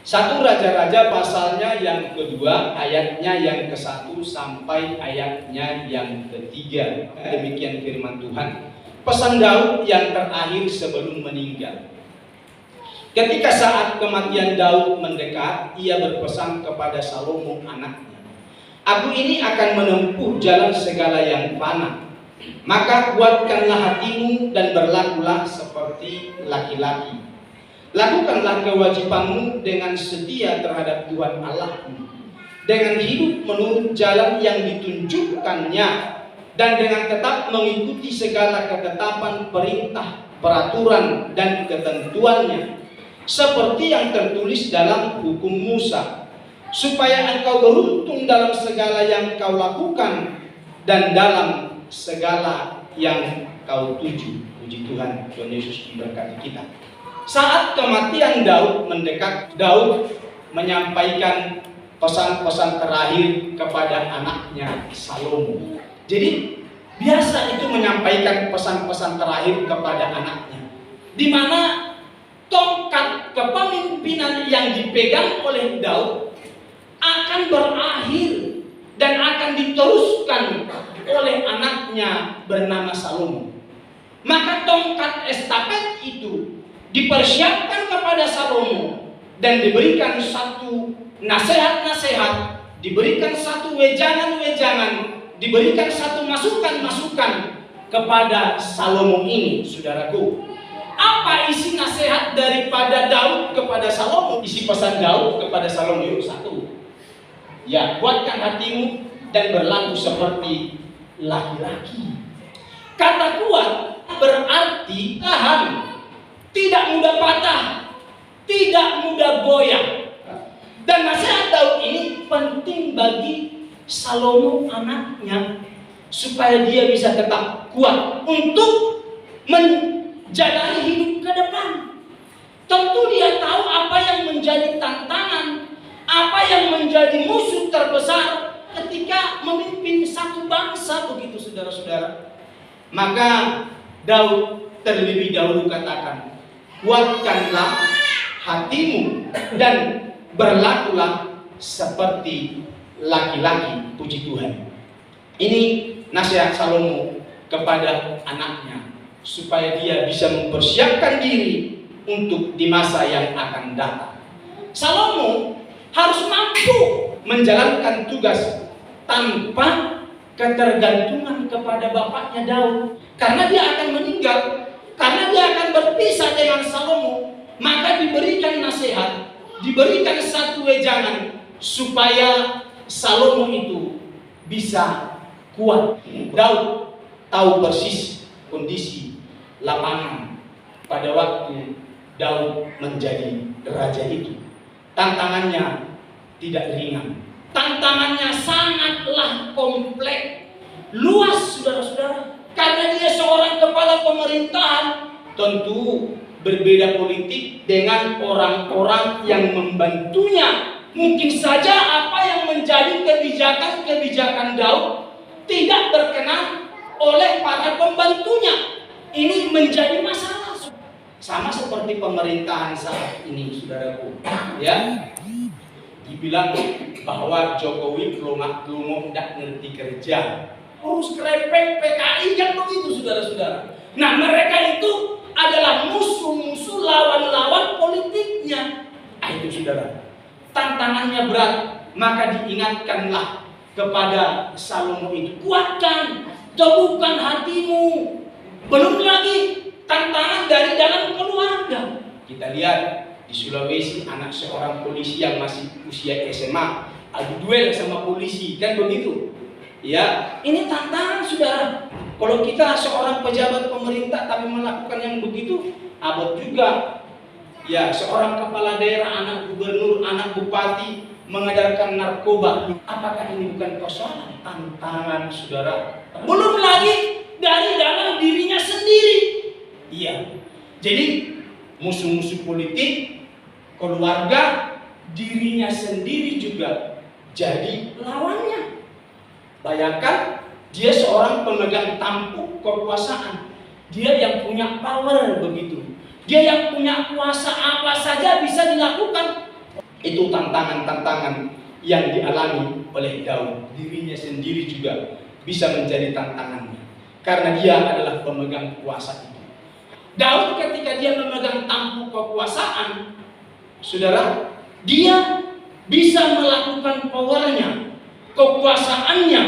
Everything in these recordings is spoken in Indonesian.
Satu Raja-Raja pasalnya yang kedua, ayatnya yang ke-1 sampai ayatnya yang ke-3. Demikian firman Tuhan. Pesan Daud yang terakhir sebelum meninggal. Ketika saat kematian Daud mendekat, ia berpesan kepada Salomo anaknya, "Aku ini akan menempuh jalan segala yang fana. Maka kuatkanlah hatimu dan berlakulah seperti laki-laki. Lakukanlah kewajibanmu dengan setia terhadap Tuhan Allahmu, dengan hidup menurut jalan yang ditunjukkannya, dan dengan tetap mengikuti segala ketetapan perintah, peraturan, dan ketentuannya, seperti yang tertulis dalam hukum Musa, supaya engkau beruntung dalam segala yang kau lakukan dan dalam segala yang kau tuju." Puji Tuhan, Tuhan Yesus memberkati kita. Saat kematian Daud mendekat, Daud menyampaikan pesan-pesan terakhir kepada anaknya Salomo. Jadi biasa itu menyampaikan pesan-pesan terakhir kepada anaknya, di mana tongkat kepemimpinan yang dipegang oleh Daud akan berakhir dan akan diteruskan oleh anaknya bernama Salomo. Maka tongkat estafet itu dipersiapkan kepada Salomo dan diberikan satu nasihat-nasihat, diberikan satu wejangan-wejangan, diberikan satu masukan-masukan kepada Salomo ini, saudaraku. Apa isi nasihat daripada Daud kepada Salomo? Isi pesan Daud kepada Salomo itu satu. Ya, kuatkan hatimu dan berlaku seperti laki-laki. Kata kuat berarti tahan, tidak mudah patah, tidak mudah goyah. Dan nasihat Daud ini penting bagi Salomo anaknya, supaya dia bisa tetap kuat untuk menjalani hidup ke depan. Tentu dia tahu apa yang menjadi tantangan, apa yang menjadi musuh terbesar ketika memimpin satu bangsa, begitu saudara-saudara. Maka Daud terlebih dahulu katakan, "Kuatkanlah hatimu dan berlakulah seperti laki-laki." Puji Tuhan. Ini nasihat Salomo kepada anaknya, supaya dia bisa mempersiapkan diri untuk di masa yang akan datang. Salomo harus mampu menjalankan tugas tanpa ketergantungan kepada bapaknya Daud, karena dia akan meninggal, karena dia akan berpisah dengan Salomo. Maka diberikan nasihat, diberikan satu wejangan supaya Salomo itu bisa kuat. Daud tahu persis kondisi lapangan pada waktu Daud menjadi raja itu. Tantangannya tidak ringan, tantangannya sangatlah kompleks, luas saudara-saudara. Karena dia seorang kepala pemerintahan, tentu berbeda politik dengan orang-orang yang membantunya. Mungkin saja apa yang menjadi kebijakan-kebijakan Daud tidak berkenan oleh para pembantunya. Ini menjadi masalah. Sama seperti pemerintahan saat ini, saudaraku. Ya, dibilang bahwa Jokowi belum tidak ngerti kerja, urus krepek PKI kan begitu, saudara-saudara. Nah, mereka itu adalah musuh-musuh, lawan-lawan politiknya. Itu saudara, tantangannya berat. Maka diingatkanlah kepada Salomo itu, kuatkan, teguhkan hatimu. Belum lagi tantangan dari dalam keluarga. Kita lihat di Sulawesi, anak seorang polisi yang masih usia SMA adu duel sama polisi, kan begitu? Ya, ini tantangan saudara. Kalau kita seorang pejabat pemerintah tapi melakukan yang begitu, abot juga. Ya, seorang kepala daerah, anak gubernur, anak bupati mengedarkan narkoba. Apakah ini bukan persoalan? Tantangan saudara. Belum lagi dari dalam dirinya sendiri. Iya. Jadi musuh-musuh politik, keluarga, dirinya sendiri juga jadi lawannya. Bayangkan, dia seorang pemegang tampuk kekuasaan. Dia yang punya power begitu. Dia yang punya kuasa, apa saja bisa dilakukan. Itu tantangan-tantangan yang dialami oleh Daud. Dirinya sendiri juga bisa menjadi tantangannya, karena dia adalah pemegang kuasa itu. Daud ketika dia memegang tampuk kekuasaan, saudara, dia bisa melakukan powernya, kekuasaannya,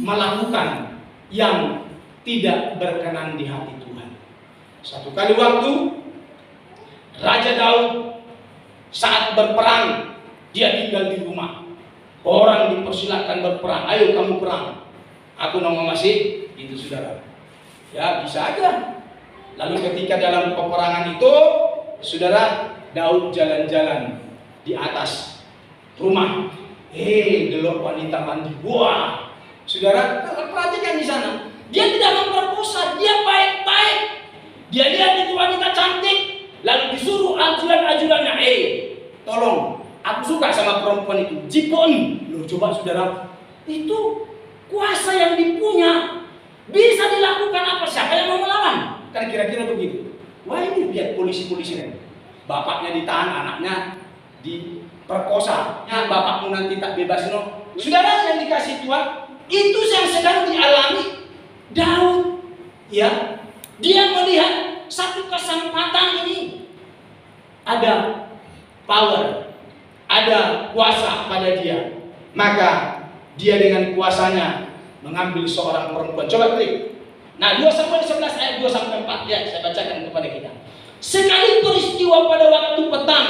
melakukan yang tidak berkenan di hati Tuhan. Satu kali waktu, Raja Daud saat berperang, dia tinggal di rumah. Orang dipersilakan berperang, ayo kamu perang, aku masih itu, saudara. Ya bisa aja. Lalu ketika dalam peperangan itu, saudara, Daud jalan-jalan di atas rumah. Delok wanita mandi. Wah, saudara, perhatikan di sana. Dia tidak memperkosa, dia baik-baik. Dia lihat itu wanita cantik, lalu disuruh ajudan-ajudannya, tolong, aku suka sama perempuan itu, jipon. Loh, coba saudara, itu kuasa yang dipunya, bisa dilakukan apa? Siapa yang mau melawan? Kan kira-kira begitu. Wah, ini lihat polisi-polisi kan, bapaknya ditahan, anaknya diperkosa. Ya, bapakmu nanti tak bebas, no. Saudara yang dikasih Tuhan, itu yang sedang dialami Daud. Ya, dia melihat satu kesempatan ini, ada power, ada kuasa pada dia. Maka dia dengan kuasanya mengambil seorang perempuan. Coba klik. Nah, 2 Samuel 11 ayat 2-4. Ya, saya bacakan kepada kita. Sekali peristiwa pada waktu petang,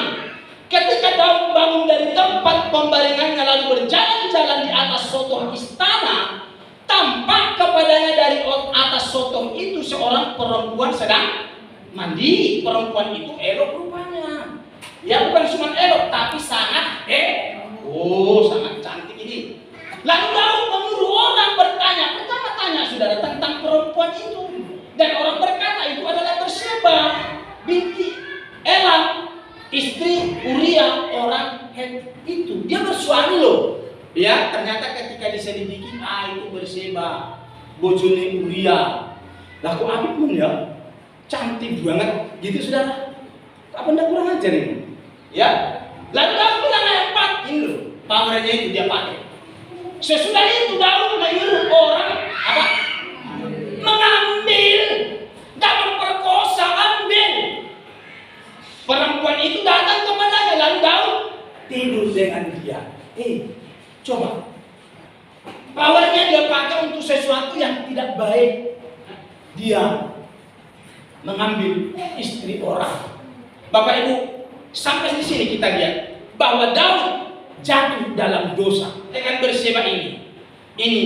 ketika Daud bangun dari tempat pembaringannya lalu berjalan-jalan di atas sotong istana, tampak kepadanya dari atas sotong itu seorang perempuan sedang mandi. Perempuan itu elok rupanya. Ya, bukan cuma elok, tapi sangat sangat cantik ini. Lalu Daud menyuruh orang bertanya, saudara, tentang perempuan itu. Dan orang berkata itu adalah Batseba binti Elam, istri Uria orang Het itu. Dia bersuami loh. Ya, ternyata ketika diselidiki, itu Batseba, bojone Uria. Lah kok apik pun ya? Cantik banget gitu, saudara. Apa ndak kurang ajar ini? Ya. Lalu Daud bilang ayat 4, ini loh, powernya itu dia pakai. Sesudah itu Daud menyuruh orang apa? Mengambil, tak memperkosa, ambil. Perempuan itu datang kepadanya, lalu Daud tidur dengan dia. Coba, powernya dia pakai untuk sesuatu yang tidak baik. Dia mengambil istri orang. Bapak Ibu, sampai di sini kita lihat bahwa Daud jatuh dalam dosa dengan Batseba ini. Ini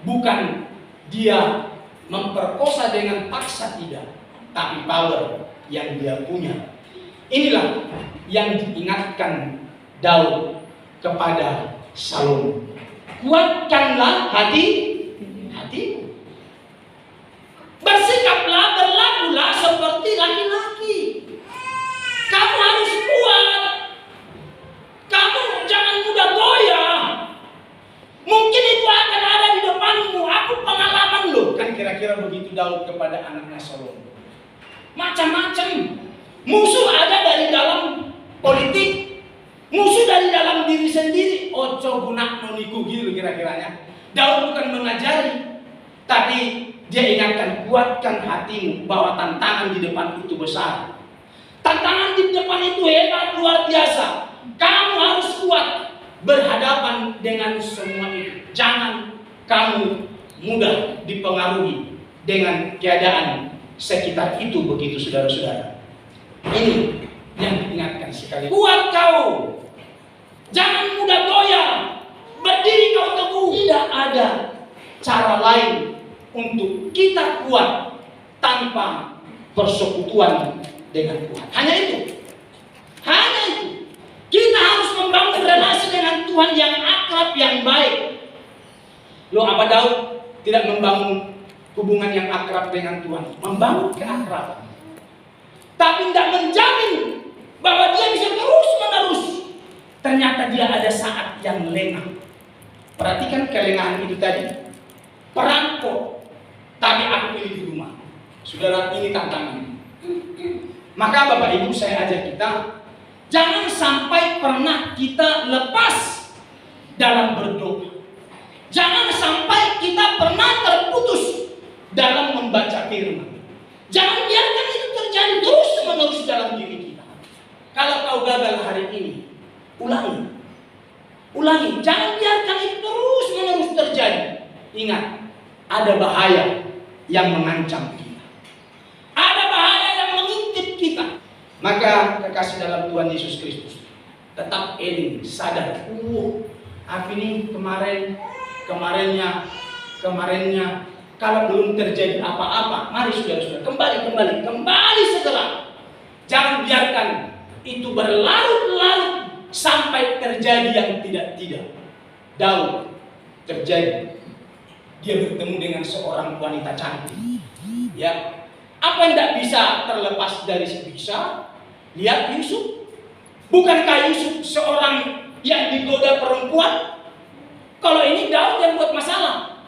bukan dia memperkosa dengan paksa, tidak, tapi power yang dia punya. Inilah yang diingatkan Daud kepada Salomo. Kuatkanlah hatimu. Bersikaplah, berlakulah seperti laki-laki. Kamu harus kuat. Kamu jangan mudah goyah. Mungkin itu akan ada di depanmu. Aku pengalaman loh. Kan kira-kira begitu Daud kepada anaknya Salomo. Macam-macam. Musuh ada dari dalam politik. Musuh dari dalam diri sendiri. Ojo gunak noniku gitu kira-kiranya. Daud bukan mengajari, tapi dia ingatkan, kuatkan hatimu bahwa tantangan di depan itu besar. Tantangan di depan itu hebat, luar biasa. Kamu harus kuat berhadapan dengan semua itu. Jangan kamu mudah dipengaruhi dengan keadaan sekitar itu, begitu saudara-saudara. Ini yang diingatkan sekali. Kuat kau. Jangan mudah goyah. Berdiri kau teguh. Tidak ada cara lain untuk kita kuat tanpa persekutuan dengan Tuhan. Hanya itu. Kita harus membangun relasi dengan Tuhan yang akrab, yang baik. Loh, apa Daud tidak membangun hubungan yang akrab dengan Tuhan? Membangun keakraban. Tapi tidak menjamin bahwa dia bisa terus-menerus. Ternyata dia ada saat yang lengah. Perhatikan kelengahan itu tadi. Perangkok, tapi aku pilih di rumah. Saudara, ini tantangan. Maka Bapak Ibu, saya ajak kita, jangan sampai pernah dalam berdoa. Jangan sampai kita pernah terputus dalam membaca firman. Jangan biarkan itu terjadi terus-menerus dalam diri kita. Kalau kau gagal hari ini, ulangi. Ulangi. Jangan biarkan itu terus-menerus terjadi. Ingat, ada bahaya yang mengancam kita. Ada bahaya yang mengintip kita. Maka kekasih dalam Tuhan Yesus Kristus, tetap eling, sadar. Aku ini kemarinnya, kalau belum terjadi apa-apa, mari saudara-saudara, kembali segera. Jangan biarkan itu berlarut-larut sampai terjadi yang tidak-tidak. Daud terjadi, dia bertemu dengan seorang wanita cantik. Ya, apa yang tidak bisa terlepas dari bisa? Lihat Yusuf. Bukankah Yusuf seorang yang digoda perempuan? Kalau ini Daud yang buat masalah.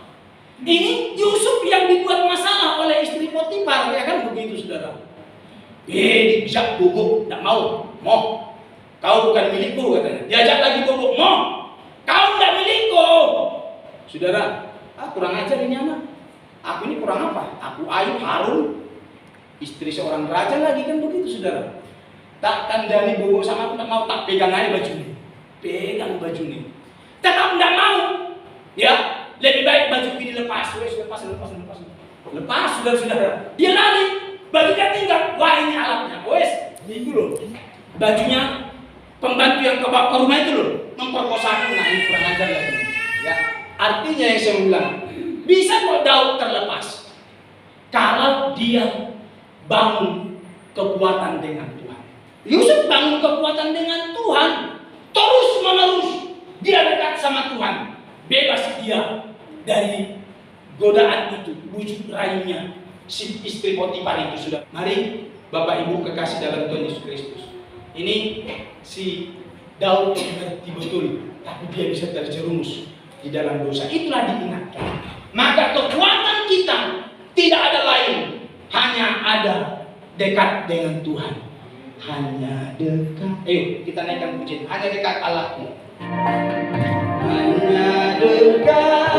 Ini Yusuf yang dibuat masalah oleh istri Potifar, ya kan begitu saudara. Diajak bubuk, tidak mau. Kau bukan milikku katanya. Diajak lagi bubuk, kau tidak milikku. Saudara, kurang ajar ini anak. Aku ini kurang apa? Aku Ayu Harun, istri seorang raja lagi kan begitu saudara. Tak kandani bubuk sama aku, tak mau, tak pegang aja bajunya. Pegang bajunya. Tetap tidak mau. Ya, lebih baik baju ini lepas. Lepas saudara-saudara. Dia lari, bajunya tinggal. Wah, ini alatnya. Itu loh. Bajunya pembantu yang ke rumah itu loh, memperkosa aku. Nah, ini kurang ajar lagi. Ya, artinya yang saya bilang, bisa kok Daud terlepas kalau dia bangun kekuatan dengan Tuhan. Yusuf bangun kekuatan dengan Tuhan, terus menerus dia dekat sama Tuhan, bebas dia dari godaan itu, bujuk rayunya si istri Potifar itu sudah. Mari Bapak Ibu kekasih dalam Tuhan Yesus Kristus, ini si Daud mengerti betul, tapi dia bisa terjerumus di dalam dosa. Itulah diingatkan. Maka kekuatan kita tidak ada lain, hanya ada dekat dengan Tuhan. Hanya dekat. Ayo kita naikkan pujian. Hanya dekat Allahku. Hanya dekat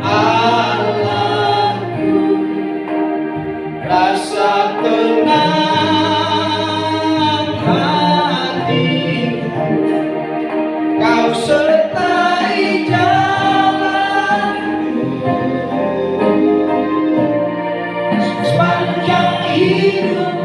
Allahku, rasa tenang hati, kau sertai jalanku sepanjang hidupku.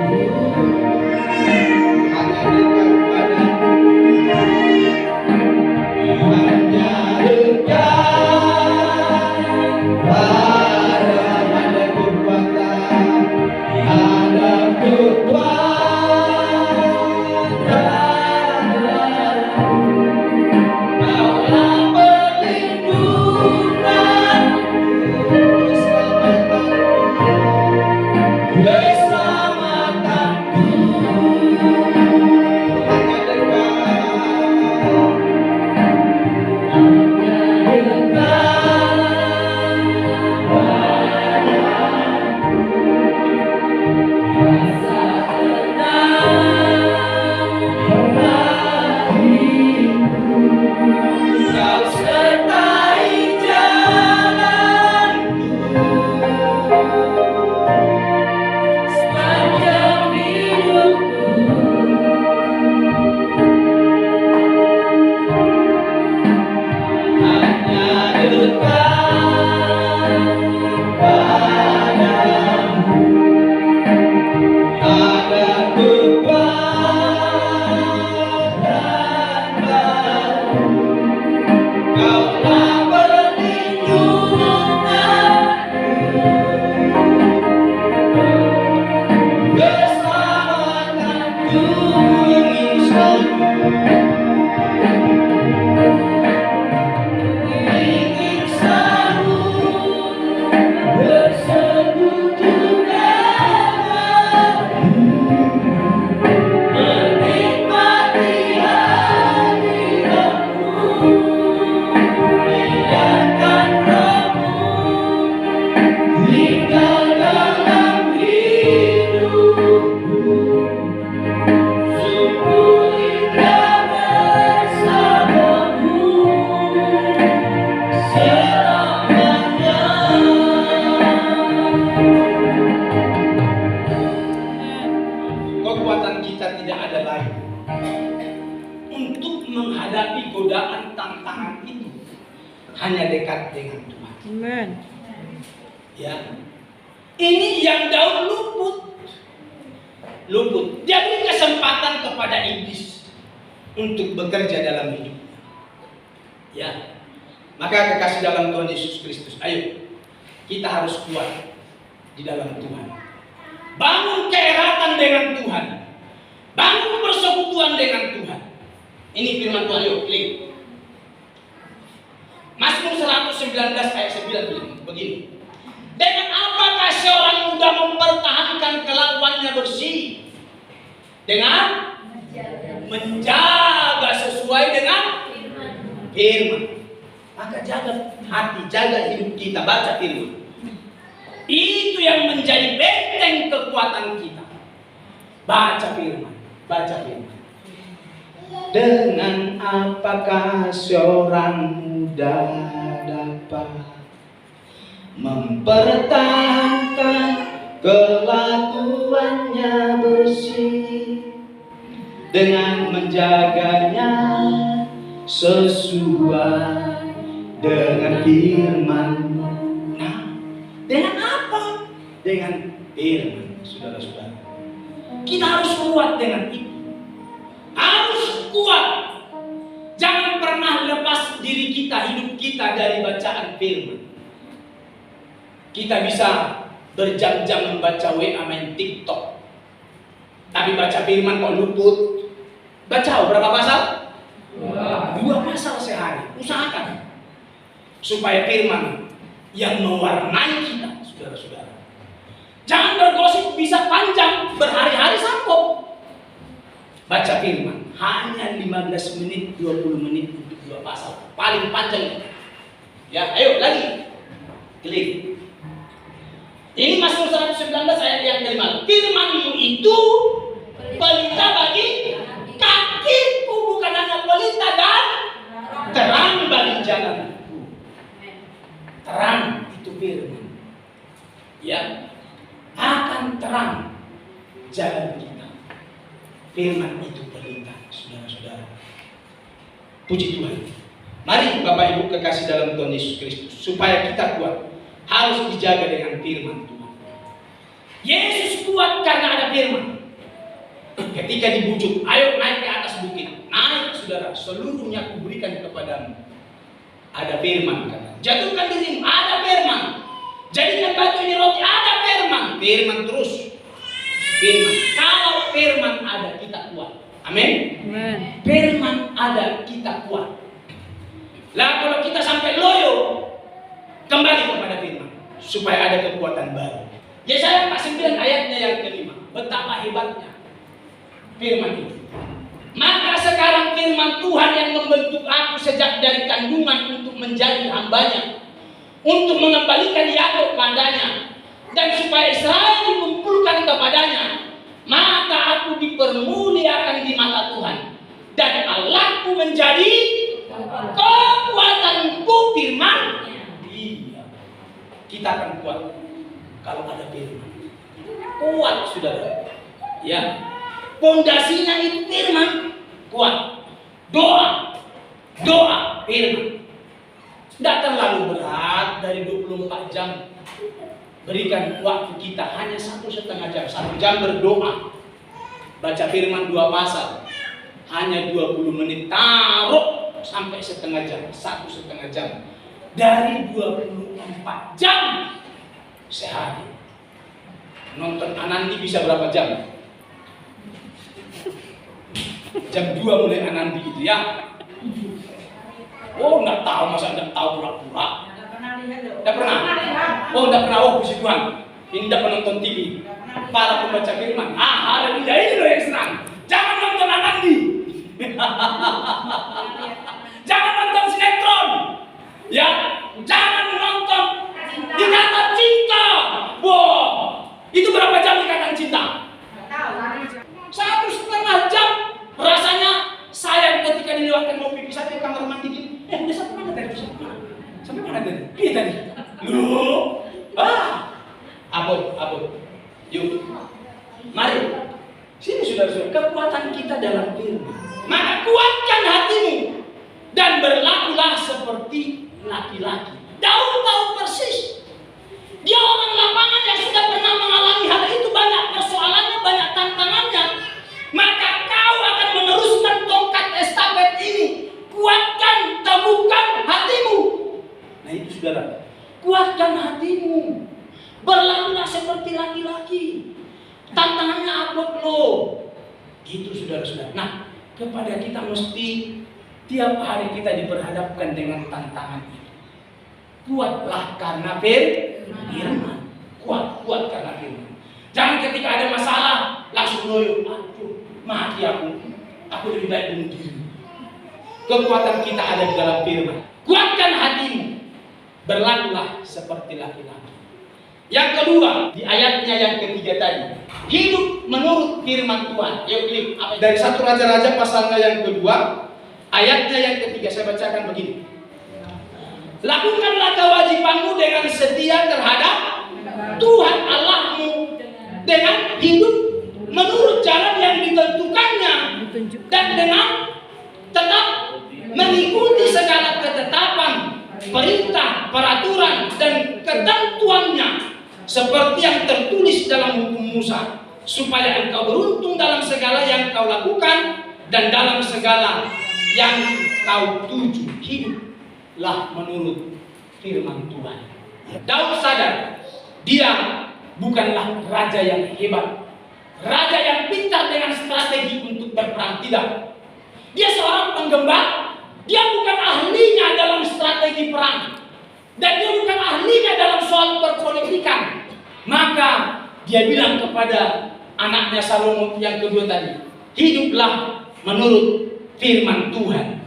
untuk menghadapi godaan tantangan itu hanya dekat dengan Tuhan. Amen. Ya, ini yang Daud luput. Dia beri kesempatan kepada iblis untuk bekerja dalam hidupnya. Ya, maka kekasih dalam Tuhan Yesus Kristus, ayo kita harus kuat di dalam Tuhan. Bangun keeratan dengan Tuhan. Bangun persekutuan dengan Tuhan. Ini firman Tuhan, yuk klik. Mazmur 119 ayat 9 begini. Dengan apakah seorang muda mempertahankan kelakuannya bersih? Dengan menjaga sesuai dengan firman. Maka jaga hati, jaga hidup kita, baca firman. Itu yang menjadi benteng kekuatan kita. Baca firman, baca firman. Dengan apakah seorang muda dapat mempertahankan kelakuannya bersih dengan menjaganya sesuai dengan firman-Mu. Nah, dengan apa? Dengan firman, saudara-saudara. Kita harus kuat dengan itu. Harus kuat. Jangan pernah lepas diri kita, hidup kita dari bacaan firman. Kita bisa berjam-jam membaca WA, main TikTok, tapi baca firman kok luput. Baca berapa pasal? 2 pasal sehari. Usahakan supaya firman yang mewarnai kita, saudara-saudara. Jangan bergosip bisa panjang, berhari-hari sanggup. Baca firman hanya 15 menit, 20 menit untuk 2 pasal. Paling panjang. Ya, ayo lagi. Klik. Ini Mazmur 119 ayat yang kelima. Firman-Mu itu pelita bagi kakiku, bukan hanya pelita dan terang bagi jalanku. Terang itu firman. Ya, akan terang jalan kita. Firman itu pelita, saudara-saudara. Puji Tuhan. Mari Bapak Ibu kekasih dalam Tuhan Yesus Kristus, supaya kita kuat, harus dijaga dengan firman Tuhan. Yesus kuat karena ada firman. Ketika dibujuk, ayo naik ke atas bukit. Naik saudara, seluruhnya kuberikan kepadamu. Ada firman kata. Jatuhkan dirimu, ada firman. Jadikan batu ini roti, ada firman. Firman terus. Firman. Kalau firman ada, kita kuat. Amin. Firman ada, kita kuat. Lah kalau kita sampai loyo, kembali kepada firman supaya ada kekuatan baru. Yesaya 49 ayatnya yang kelima. Betapa hebatnya firman itu. Maka sekarang firman Tuhan yang membentuk aku sejak dari kandungan untuk menjadi hambanya, untuk mengembalikan Yakub padanya, dan supaya Israel dikumpulkan kepadanya. Maka aku dipermuliakan di mata Tuhan, dan Allahku menjadi kekuatanku. Firman, iya, kita akan kuat kalau ada firman. Kuat saudara. Ya, pondasinya itu firman. Kuat. Doa firman. Tidak terlalu berat, dari 24 jam. Berikan waktu kita hanya 1,5 jam. 1 jam berdoa. Baca firman 2 pasal. Hanya 20 menit. Taruh sampai setengah jam. 1,5 jam. Dari 24 jam sehari. Nonton Anandi bisa berapa jam? Jam 2 mulai Anandi gitu ya. Oh, enggak tahu, masa enggak tahu pura-pura. Enggak pernah. Oh, enggak pernah. Oh, puji Tuhan. Ini enggak penonton TV. Para pembaca firman. Haleluya, ini loh yang senang. Jangan nonton Anandi. Jangan nonton sinetron. Ya, jangan nonton Ikatan Cinta. Wow, itu berapa jam Ikatan Cinta? 1,5 jam. Rasanya saya ketika dilewatkan mau pipis sampai kamar mandi. Udah sampai mana tadi? Sampai mana tadi? Iya tadi. Loh, abot. Yuk, mari. Sini saudara-saudara, hatimu. Maka kuatkan hatimu dan berlakulah seperti laki-laki. Daud tahu persis. Dia orang lapangan yang sudah pernah mengalami hal itu. Banyak persoalannya, banyak tantangannya. Maka kau akan meneruskan tongkat estafet ini. Kuatkan, teguhkan hatimu. Nah itu saudara, kuatkan hatimu. Berlakulah seperti laki-laki. Tantangannya abot loh. Gitu saudara-saudara. Nah, kepada kita mesti tiap hari kita diperhadapkan dengan tantangan itu. Kuatlah karena firman. Kuat karena firman. Jangan ketika ada masalah langsung loyo. Aduh, mati aku. Aku lebih baik bunuh diri. Kekuatan kita ada di dalam firman. Kuatkan hatimu. Berlakulah seperti laki-laki. Yang kedua, di ayatnya yang ketiga tadi, hidup menurut firman Tuhan. Yuk klik. Dari 1 Raja-Raja pasalnya yang kedua, ayatnya yang ketiga, saya bacakan begini. Lakukanlah kewajibanmu dengan setia terhadap Tuhan Allahmu, dengan hidup menurut jalan yang ditentukannya, dan dengan tetap mengikuti segala ketetapan, perintah, peraturan, dan ketentuannya seperti yang tertulis dalam hukum Musa, supaya engkau beruntung dalam segala yang kau lakukan dan dalam segala yang kau tuju. Hiduplah menurut firman Tuhan. Daud sadar dia bukanlah raja yang hebat, raja yang pintar dengan strategi untuk berperang. Tidak. Dia seorang penggembala. Dia bukan ahlinya dalam strategi perang, dan dia bukan ahlinya dalam soal perpolitikan. Maka dia bilang kepada anaknya Salomo yang kedua tadi, hiduplah menurut firman Tuhan.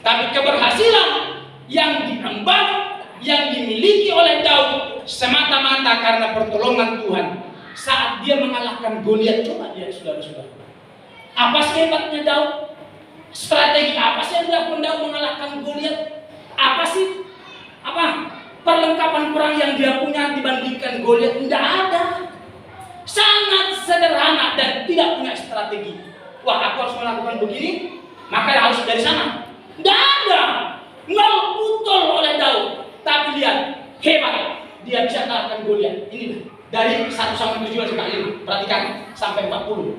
Tapi keberhasilan yang diemban, yang dimiliki oleh Daud semata-mata karena pertolongan Tuhan saat dia mengalahkan Goliat. Coba lihat saudara-saudara, apa sih hebatnya Daud? Strategi apa sih yang dilakukan Daud mengalahkan Goliat? Apa sih perlengkapan perang yang dia punya dibandingkan Goliat? Tidak ada. Sangat sederhana dan tidak punya strategi. Wah, aku harus melakukan begini, maka harus dari sana. Tidak ada. Nol betul oleh Daud. Tapi lihat, hebat. Dia bisa mengalahkan Goliat. Ini dari 1 sampai 7 sekali. Perhatikan sampai 40.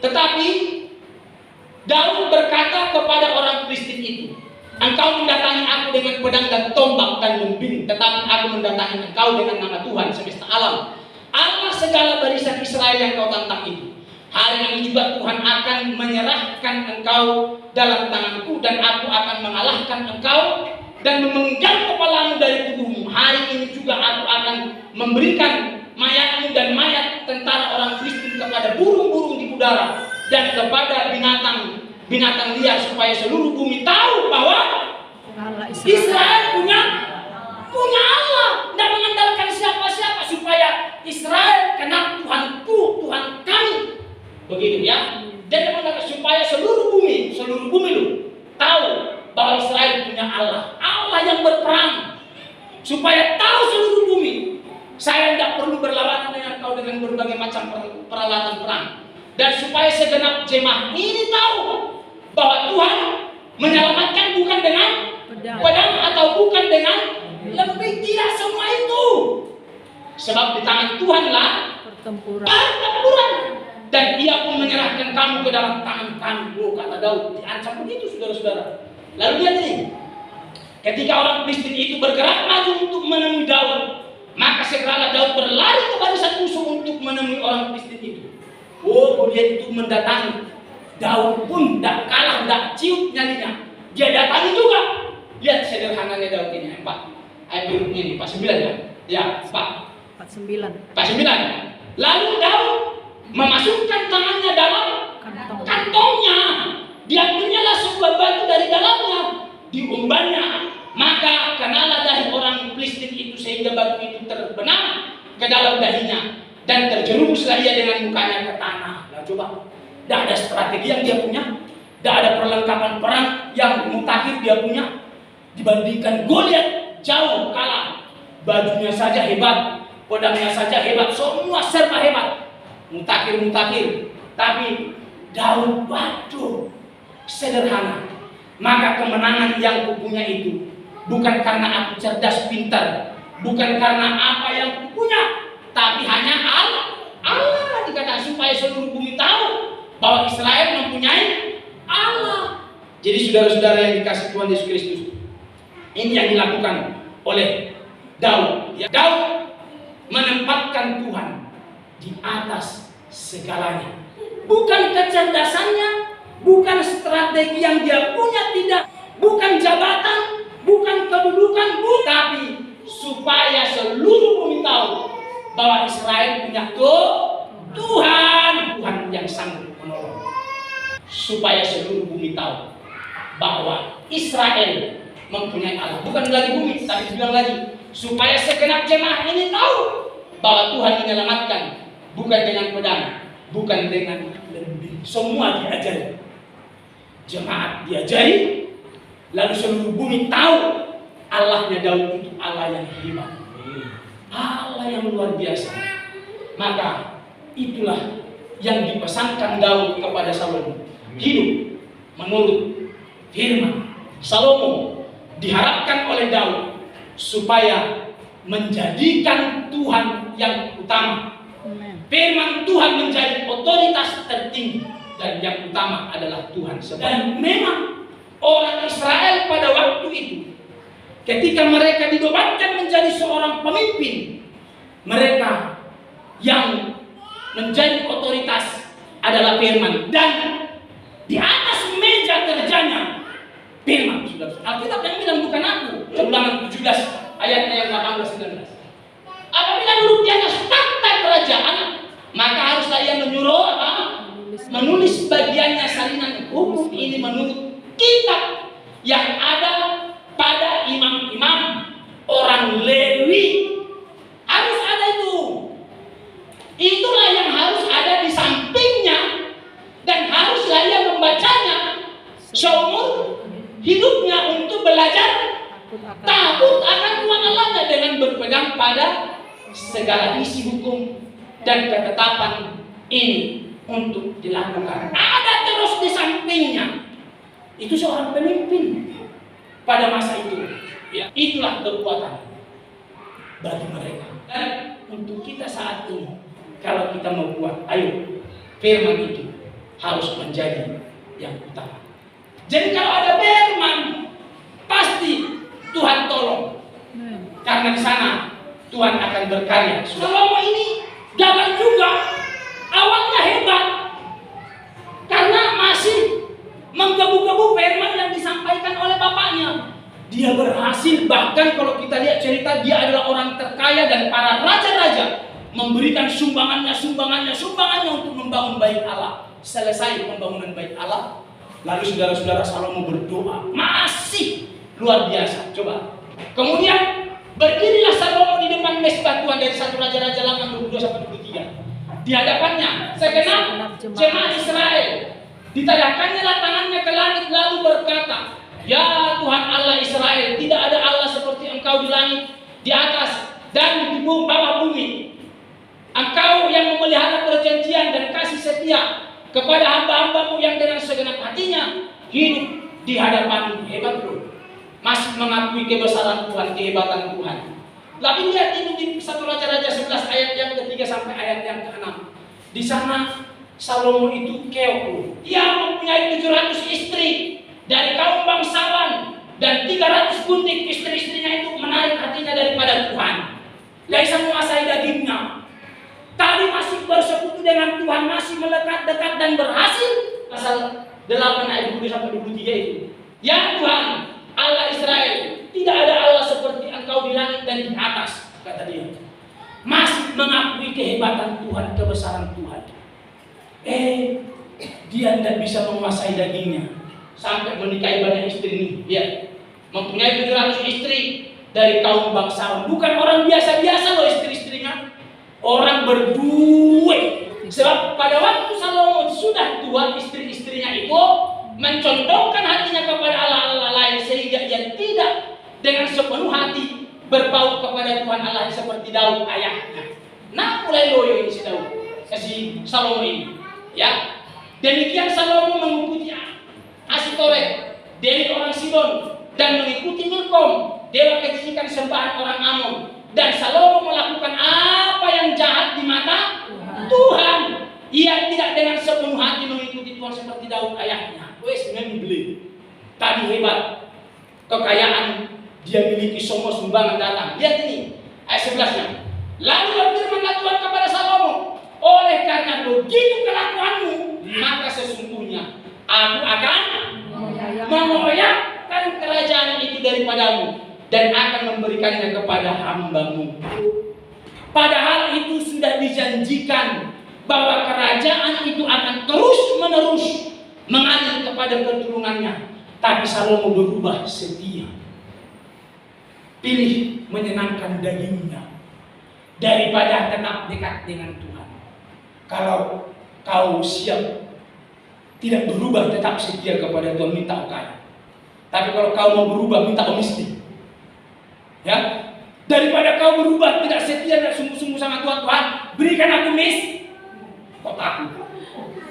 Tetapi Daud berkata kepada orang Filistin itu, engkau mendatangi aku dengan pedang dan tombak dan lumbing, tetapi aku mendatangi engkau dengan nama Tuhan semesta alam, Allah segala barisan Israel yang kau tantang itu. Hari ini juga Tuhan akan menyerahkan engkau dalam tanganku, dan aku akan mengalahkan engkau dan memenggal kepalamu dari tubuhmu. Hari ini juga aku akan memberikan mayatmu dan mayat tentara orang Filistin kepada burung-burung di udara dan kepada binatang liar, supaya seluruh bumi tahu bahwa Israel punya Allah, tidak mengandalkan siapa-siapa, supaya Israel kenal Tuhanku, Tuhan kami. Begitu ya. Dan supaya seluruh bumi lu tahu bahwa Israel punya Allah yang berperang. Supaya tahu seluruh bumi, saya tidak perlu berlawanan dengan kau dengan berbagai macam peralatan perang. Dan supaya segenap jemaah ini tahu bahwa Tuhan menyelamatkan bukan dengan pedang atau bukan dengan lebih, tidak semua itu. Sebab di tangan Tuhanlah pertempuran, dan Ia pun menyerahkan kamu ke dalam tangan kami. Kata Daud, diancam begitu saudara-saudara. Lalu lihat ini, ketika orang Filistin itu bergerak maju untuk menemui Daud, maka segeralah Daud berlari ke barisan musuh untuk menemui orang Filistin itu. Goliat itu mendatangi. Daud pun tidak kalah, tidak ciut nyalinya. Dia datangi juga. Lihat sederhananya Daud ini. Ayat berikutnya ini, 49 ya? Ya, 49. Lalu Daud memasukkan tangannya dalam kantongnya. Dia menyalah sebuah batu dari dalamnya, diumbannya. Maka kenalah dahi orang Filistin itu, sehingga batu itu terbenam ke dalam dahinya, dan terjerumuslah ia dengan mukanya ke tanah. Nah coba, tidak ada strategi yang dia punya, tidak ada perlengkapan perang yang mutakhir dia punya. Dibandingkan Goliat, jauh kalah. Bajunya saja hebat, pedangnya saja hebat, semua serba hebat, mutakhir. Tapi Daud, waduh, sederhana. Maka kemenangan yang kupunya itu bukan karena aku cerdas pintar, bukan karena apa yang kupunya, tapi hanya Allah. Allah dikatakan supaya seluruh bumi tahu bahwa Israel mempunyai Allah. Jadi saudara-saudara yang dikasih Tuhan Yesus Kristus, ini yang dilakukan oleh Daud. Ya, Daud menempatkan Tuhan di atas segalanya. Bukan kecerdasannya, bukan strategi yang dia punya, tidak, bukan jabatan, bukan kedudukan, tapi supaya seluruh bumi tahu bahwa Israel punya Tuhan yang sanggup menolong. Supaya seluruh bumi tahu bahwa Israel mempunyai Allah. Bukan lagi bumi, tapi bilang lagi supaya segenap jemaah ini tahu bahwa Tuhan menyelamatkan, bukan dengan pedang, bukan dengan lembing. Semua diajari. Jemaat diajari, lalu seluruh bumi tahu Allahnya Daud itu Allah yang hebat, Allah yang luar biasa. Maka itulah yang dipesankan Daud kepada Salomo. Hidup menurut firman. Salomo diharapkan oleh Daud supaya menjadikan Tuhan yang utama. Firman Tuhan menjadi otoritas tertinggi, dan yang utama adalah Tuhan. Dan memang orang Israel pada waktu itu, ketika mereka dinobatkan menjadi seorang pemimpin, mereka yang menjadi otoritas adalah firman. Dan di atas meja kerjanya firman. Alkitab yang bilang bukan aku. Ulangan 17 ayatnya yang 18-19. Apabila duduk di atas takhta kerajaan, maka haruslah ia menyuruh apa? Menulis bagiannya salinan hukum ini menurut kitab yang ada pada imam-imam orang Lewi. Harus ada itu. Itulah yang harus ada di sampingnya, dan haruslah ia membacanya seumur hidupnya untuk belajar takut akan Tuhan Allahnya dengan berpegang pada segala isi hukum dan ketetapan ini untuk dilakukan. Ada terus di sampingnya. Itu seorang pemimpin pada masa itu. Ya, itulah kekuatan bagi mereka. Dan untuk kita saat ini, kalau kita mau buat, ayo, firman itu harus menjadi yang utama. Jadi kalau ada firman, pasti Tuhan tolong. Karena di sana Tuhan akan berkarya. Salomo ini gagal juga. Awalnya hebat, karena masih menggebu-gebu firman yang disampaikan oleh bapaknya. Dia berhasil, bahkan kalau kita lihat cerita, dia adalah orang terkaya, dan para raja-raja memberikan sumbangannya untuk membangun bait Allah. Selesai pembangunan bait Allah, lalu saudara-saudara Salomo berdoa, masih luar biasa. Coba. Kemudian berdirilah Salomo di depan mezbah Tuhan dari 1 Raja-Raja 8:22-23. Di hadapannya segenap jemaah Israel. Ditadahkannya tangannya ke langit lalu berkata, ya Tuhan Allah Israel, tidak ada Allah seperti Engkau di langit, di atas dan di bawah bumi. Engkau yang memelihara perjanjian dan kasih setia kepada hamba-hambamu yang dengan segenap hatinya hidup di hadapan-Mu. Hebat bro. Masih mengakui kebesaran Tuhan, kehebatan Tuhan. Tapi lihat ini di 1 Raja-Raja 11 ayat yang ke-3 sampai ayat yang ke-6. Di sana Salomo itu keok. Dia mempunyai 700 istri dari kaum bangsawan, dan 300 gundik. Istri-istrinya itu menarik hatinya daripada Tuhan. Laisa menguasai dagingnya. Tadi masih bersekutu dengan Tuhan, masih melekat-dekat dan berhasil. Pasal 8 ayat 20 sampai 23 itu. Ya Tuhan, Allah Israel, tidak ada Allah seperti Engkau di langit dan di atas, kata dia. Masih mengakui kehebatan Tuhan, kebesaran Tuhan. Dia tidak bisa menguasai dagingnya sampai menikahi banyak istri ini. Dia mempunyai 700 istri dari kaum bangsawan. Bukan orang biasa-biasa loh istri-istrinya, orang berduit. Sebab pada waktu Salomo sudah tua, istri-istrinya itu mencondongkan hatinya kepada Allah-Allah lain, sehingga ia tidak dengan sepenuh hati berpaut kepada Tuhan Allah seperti Daud ayahnya. Nah, mulai loyo ini si Daud, si Salomo ini, ya. Demikian Salomo mengikuti Asitoret, dewi orang Sidon, dan mengikuti Milkom, dewa kejijikan sembahan orang Amon. Dan Salomo melakukan apa yang jahat di mata Tuhan. Ia tidak dengan sepenuh hati mengikuti Tuhan seperti Daud ayahnya. Wes membeli. Tadi hebat. Kekayaan dia miliki, semua sumbangan datang. Lihat ini ayat 11-nya. Lalu berfirmanlah Tuhan kepada Salomo, oleh karena begitu kelakuanmu, maka sesungguhnya aku akan mengoyakkan kerajaan itu daripadamu dan akan memberikannya kepada hambamu. Padahal itu sudah dijanjikan bahwa kerajaan itu akan terus menerus mengalir kepada keturunannya. Tapi Salomo berubah setia, pilih menyenangkan dagingnya daripada tetap dekat dengan Tuhan. Kalau kau siap tidak berubah, tetap setia kepada Tuhan, minta kaya. Tapi kalau kau mau berubah, minta miskin. Ya, daripada kau berubah tidak setia dan sungguh-sungguh sama Tuhan, Tuhan berikan aku kok takut?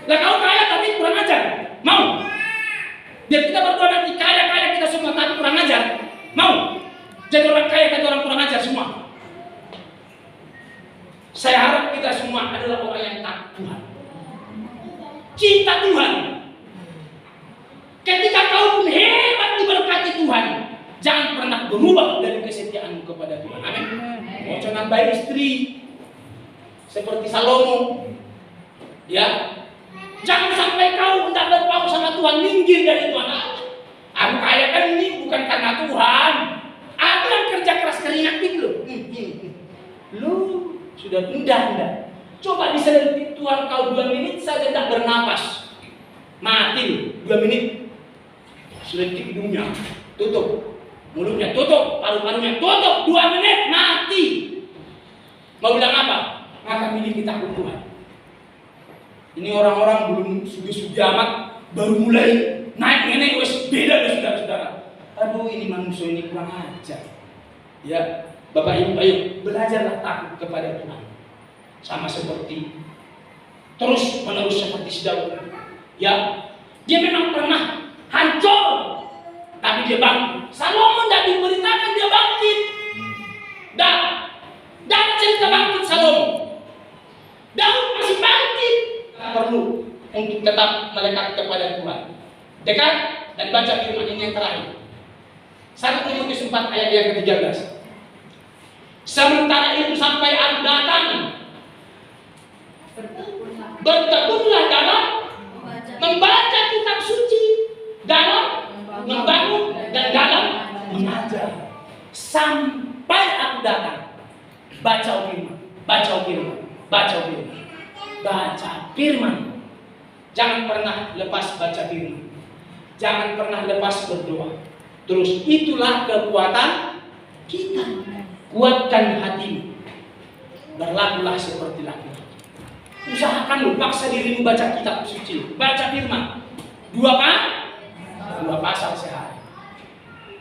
Lah kau kaya tapi kurang ajar, mau? Biar kita berdoa nanti kaya kita semua tapi kurang ajar, mau? Jadi orang kaya dan orang kurang ajar semua. Saya harap kita semua adalah orang yang takut Tuhan, cinta Tuhan. Ketika kau pun hebat diberkati Tuhan, jangan pernah berubah dari kesetiaanmu kepada Tuhan. Amin. Mau jangan baik istri seperti Salomo, ya. Jangan sampai kau tidak berpaut sama Tuhan, minggir dari Tuhan. Aku kaya kan ini bukan karena Tuhan. Aku yang kerja keras keringat itu. Lu sudah enggak. Coba diselentik Tuhan kau 2 menit saja tidak bernapas, mati 2 menit. Selentik hidungnya, tutup. Mulutnya tutup, paru-parunya tutup, 2 menit mati. Mau bilang apa? Maka miliki takut Tuhan. Ini orang-orang belum sugi-sugi amat, baru mulai naik nenek, wes beda deh saudara-saudara. Aduh, ini manusia ini kurang ajar. Ya, Bapak Ibu, ayo belajarlah takut kepada Tuhan. Sama seperti terus menerus seperti si Daud. Ya, dia memang pernah hancur, tapi dia bangkit. Salomo tidak diberitakan dia bangkit. Dan cerita bangkit Salomo. Daud masih bangkit. Perlu untuk tetap melekat kepada Tuhan. Dekat dan baca firman ini yang terakhir. 1 Timotius 4 ayat yang ke-13. Sementara itu sampai aku datang, bertekunlah dalam membaca kitab suci, dalam membangun dan dalam mengajar. Sampai aku datang, baca firman, baca firman, baca firman, baca firman. Jangan pernah lepas baca firman. Jangan pernah lepas berdoa. Terus itulah kekuatan kita. Kuatkan hatimu. Berlakulah seperti laki-laki. Usahakan lu paksa dirimu baca kitab suci, baca firman. 2 pasal sehari.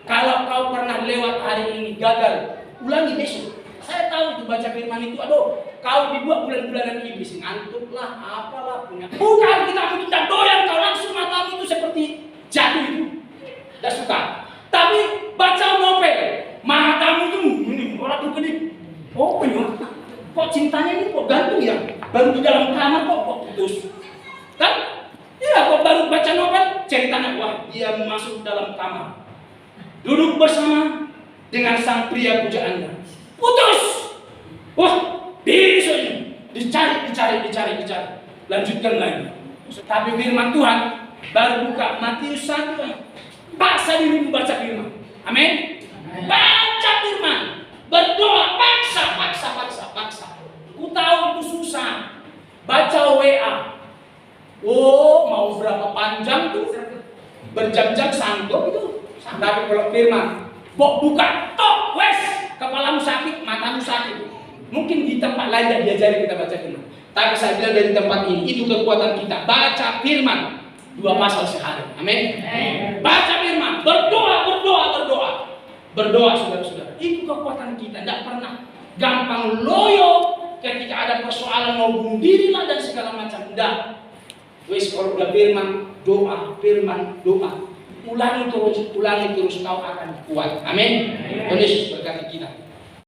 Kalau kau pernah lewat hari ini gagal, ulangi besok. Saya tahu itu baca firman itu, aduh, kau dibuat bulan-bulanan iblis, ngantuklah, apalah punya. Bukan kita tidak doyan, kau langsung matamu itu seperti jatuh itu. Tidak suka. Tapi baca novel, matamu itu ini orang tuh gede. Oh, kok cintanya ini kok gantung ya? Baru di dalam kamar kok putus. Kan? Ya, kok baru baca novel, ceritanya wah dia masuk dalam kamar, duduk bersama dengan sang pria pujaannya. Putus. Wah, besok ini dicari. Lanjutkan lagi. Tapi firman Tuhan baru buka Matius 1. Paksa dirimu baca firman. Amin. Baca firman. Berdoa, paksa. Ku tahu itu susah. Baca WA. Oh, mau berapa panjang tuh? Berjam-jam sanggup itu. Tapi kalau firman, buka, tok, wes. Kepalamu sakit, matamu sakit. Mungkin di tempat lain tidak diajari kita baca firman. Tapi saya bilang dari tempat ini, itu kekuatan kita. Baca firman 2 pasal sehari. Amin. Baca firman, berdoa saudara-saudara. Itu kekuatan kita. Tidak pernah gampang loyo ketika ada persoalan mau bunuh diri lah dan segala macam. Tidak. Wes kalau udah firman doa, ulangi terus kau akan kuat. Amin. Tuhan Yesus berkati kita.